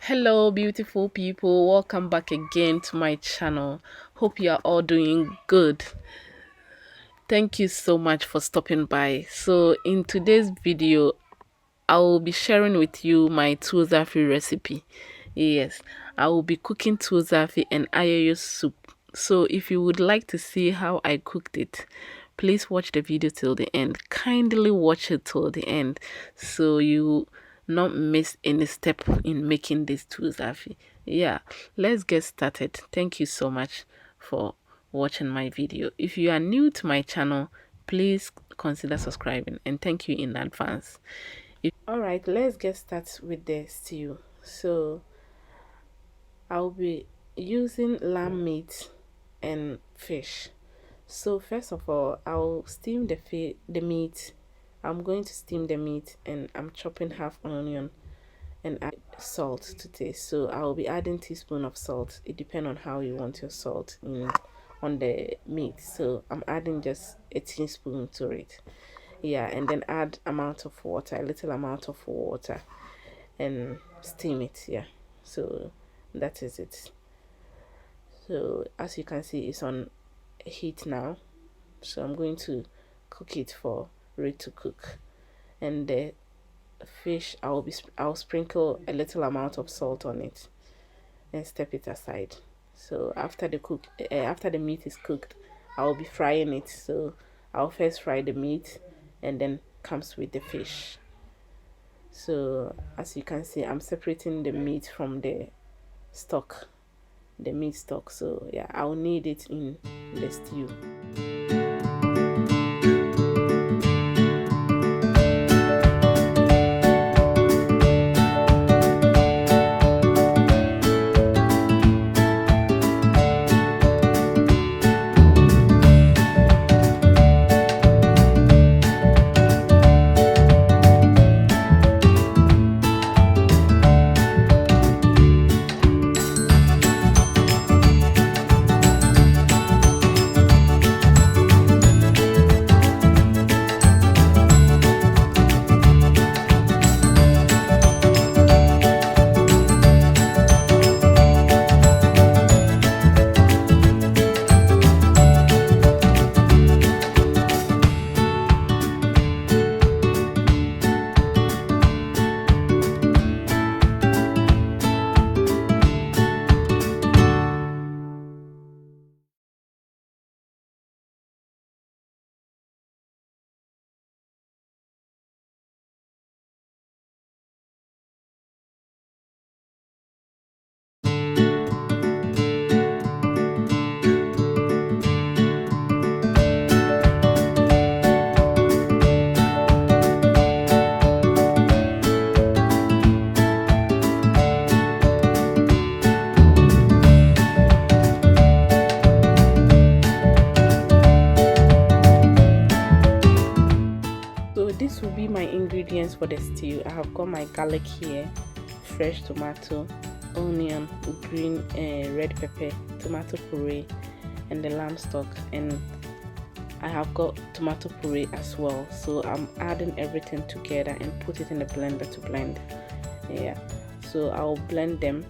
Hello beautiful people, welcome back again to my channel. Hope you are all doing good. Thank you so much for stopping by. So in today's video I will be sharing with you my Tuo Zaafi recipe. Yes, I will be cooking Tuo Zaafi and Iyou soup. So if you would like to see how I cooked it, please watch the video till the end. Kindly watch it till the end so you not miss any step in making this Tuo Zaafi. Yeah, let's get started. Thank you so much for watching my video. If you are new to my channel, please consider subscribing and thank you in advance. All right, let's get started with the stew. So I'll be using lamb meat and fish. So first of all, I'll steam the meat. I'm going to steam the meat and I'm chopping half onion and add salt to taste. So I'll be adding teaspoon of salt. It depends on how you want your salt in on the meat. So I'm adding just a teaspoon to it. Yeah, and then add amount of water, a little amount of water, and steam it. Yeah, so that is it. So as you can see, it's on heat now, so I'm going to cook it for ready to cook. And the fish, I'll sprinkle a little amount of salt on it and step it aside. So after after the meat is cooked, I'll be frying it. So I'll first fry the meat and then comes with the fish. So as you can see, I'm separating the meat from the stock, the meat stock. So yeah, I'll need it in the stew. So this will be my ingredients for the stew. I have got my garlic here, fresh tomato, onion, green red pepper, tomato puree, and the lamb stock, and I have got tomato puree as well. So I'm adding everything together and put it in the blender to blend. Yeah, so I'll blend them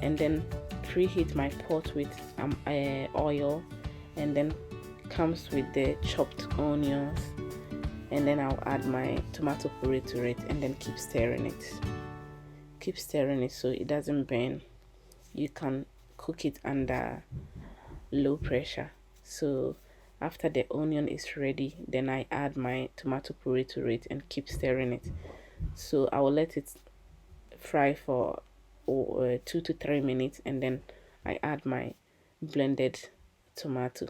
and then preheat my pot with oil, and then comes with the chopped onions, and then I'll add my tomato puree to it and then keep stirring it so it doesn't burn. You can cook it under low pressure. So after the onion is ready, then I add my tomato puree to it and keep stirring it. So I will let it fry for 2 to 3 minutes, and then I add my blended tomato,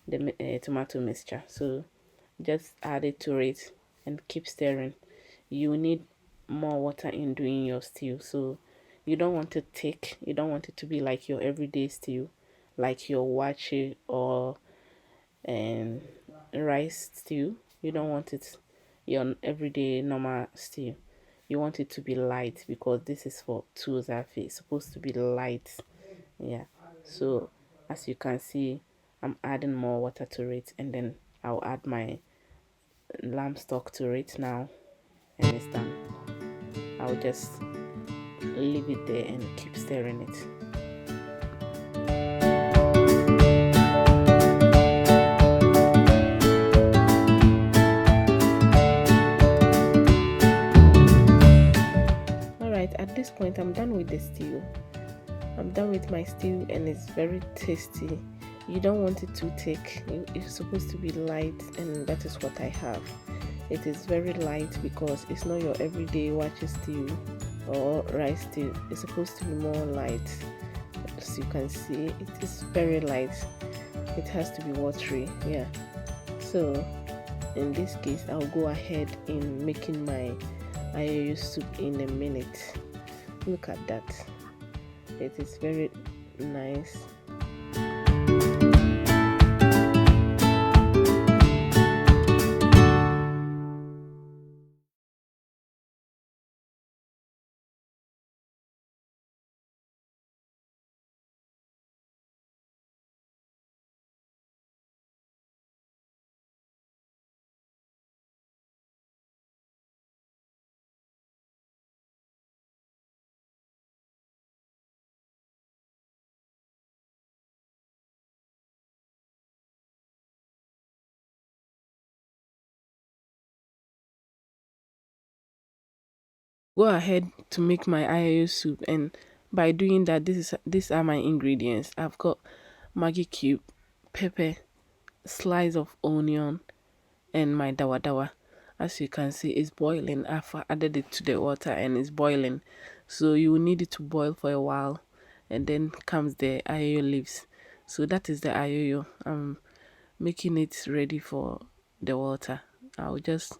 the tomato mixture. So just add it to it and keep stirring. You need more water in doing your stew, so you don't want it thick, you don't want it to be like your everyday stew, like your wache or rice stew. You don't want it your everyday normal stew. You want it to be light because this is for Tuo Zaafi. It's supposed to be light. Yeah, so as you can see, I'm adding more water to it, and then I'll add my lamb stock to it now, and it's done. I'll just leave it there and keep stirring it. Alright, at this point I'm done with the stew. I'm done with my stew and it's very tasty. You don't want it too thick. It's supposed to be light, and that is what I have. It is very light because it's not your everyday wache stew or rice stew. It's supposed to be more light. As you can see, it is very light. It has to be watery, yeah. So in this case, I'll go ahead in making my Iyou soup in a minute. Look at that. It is very nice. Go ahead to make my Iyou soup, and by doing that, these are my ingredients. I've got Maggi cube, pepper, slice of onion, and my dawa dawa. As you can see, it's boiling. I've added it to the water and it's boiling, so you will need it to boil for a while, and then comes the Iyou leaves. So that is the Iyou. I'm making it ready for the water. I'll just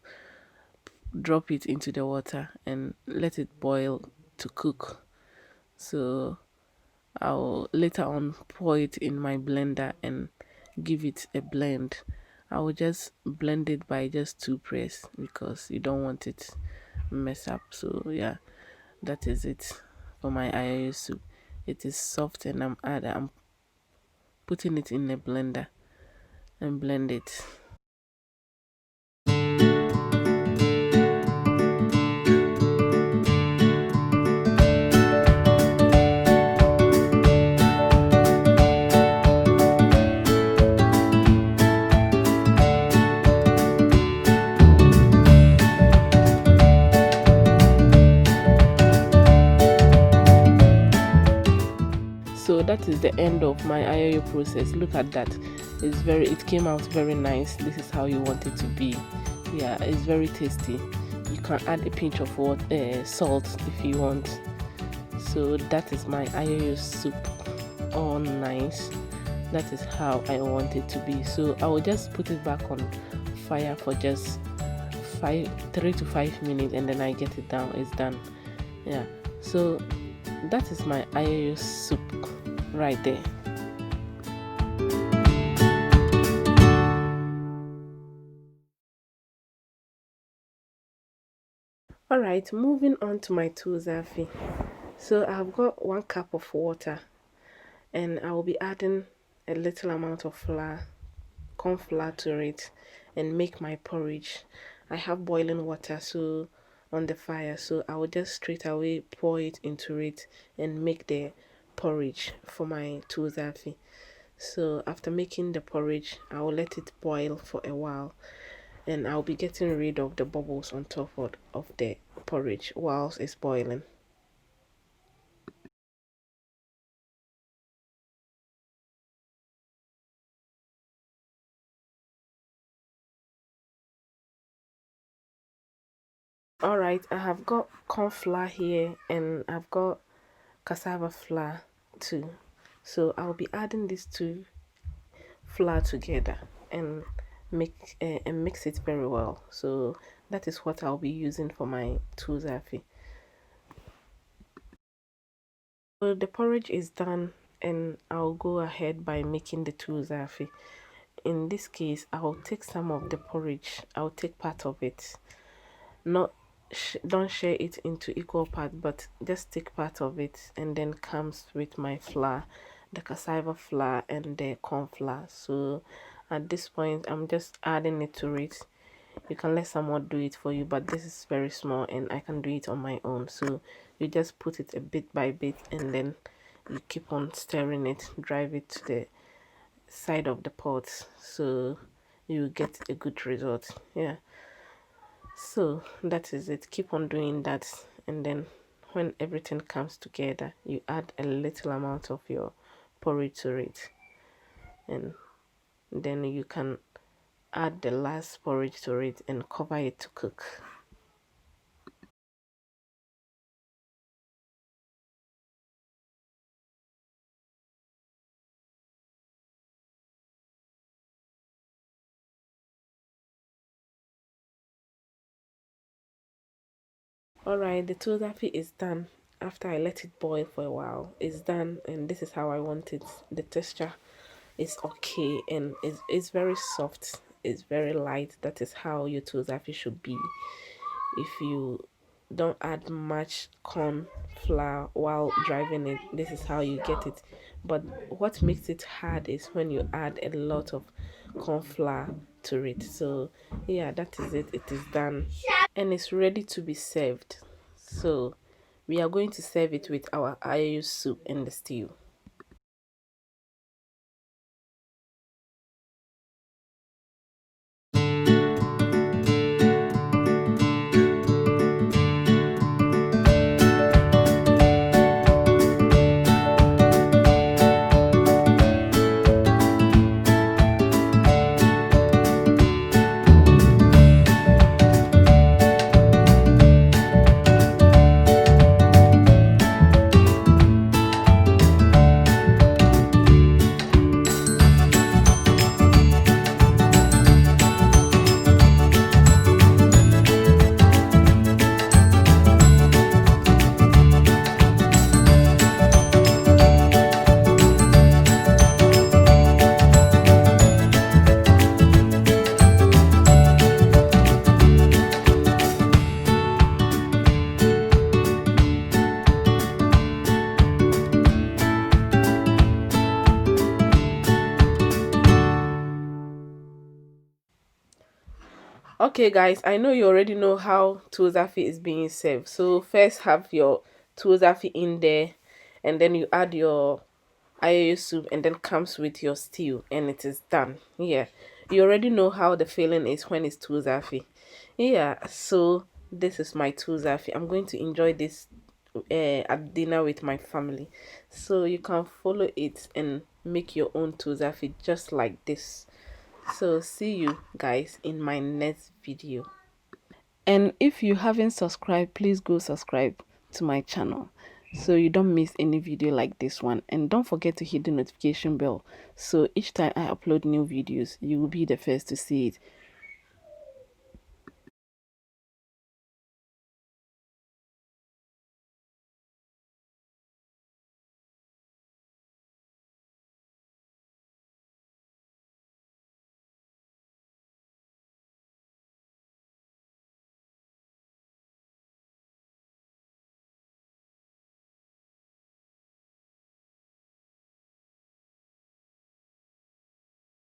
drop it into the water and let it boil to cook. So I'll later on pour it in my blender and give it a blend. I will just blend it by just 2 press because you don't want it mess up. So yeah, that is it for my Iyou soup. It is soft, and I'm putting it in a blender and blend it. So that is the end of my Iyou process. Look at that. It came out very nice. This is how you want it to be. Yeah, it's very tasty. You can add a pinch of salt if you want. So that is my Iyou soup, all nice. That is how I want it to be. So I will just put it back on fire for just 3 to 5 minutes, and then I get it down. It's done. Yeah, so that is my Iyou soup right there. Alright, moving on to my Tuo Zaafi. So I've got 1 cup of water, and I will be adding a little amount of flour, corn flour to it, and make my porridge. I have boiling water on the fire, so I will just straight away pour it into it and make the porridge for my Tuo Zaafi. So after making the porridge, I will let it boil for a while, and I'll be getting rid of the bubbles on top of the porridge whilst it's boiling. Alright, I have got corn flour here, and I've got cassava flour too. So I'll be adding these 2 flour together and mix it very well. So that is what I'll be using for my Tuo Zaafi. So the porridge is done, and I'll go ahead by making the Tuo Zaafi. In this case, I'll take some of the porridge. I'll take part of it. Don't share it into equal parts, but just take part of it, and then comes with my flour, the cassava flour and the corn flour. So at this point, I'm just adding it to it, You can let someone do it for you, but this is very small and I can do it on my own. So you just put it a bit by bit, and then you keep on stirring it, drive it to the side of the pot, so you get a good result. Yeah, so that is it. Keep on doing that, and then when everything comes together, you add a little amount of your porridge to it, and then you can add the last porridge to it and cover it to cook. Alright, the Tuo Zaafi is done. After I let it boil for a while, it's done, and this is how I want it. The texture is okay, and it's very soft, it's very light. That is how your Tuo Zaafi should be. If you don't add much corn flour while driving it, this is how you get it. But what makes it hard is when you add a lot of corn flour to it. So yeah, that is it. It is done and it's ready to be served. So we are going to serve it with our Iyou soup and the stew. Okay, guys, I know you already know how Tuo Zaafi is being served. So first have your Tuo Zaafi in there, and then you add your Iyou soup, and then comes with your stew, and it is done. Yeah, you already know how the feeling is when it's Tuo Zaafi. Yeah, so this is my Tuo Zaafi. I'm going to enjoy this at dinner with my family. So you can follow it and make your own Tuo Zaafi just like this. So see you guys in my next video. And if you haven't subscribed, please go subscribe to my channel so you don't miss any video like this one. And don't forget to hit the notification bell so each time I upload new videos, you will be the first to see it.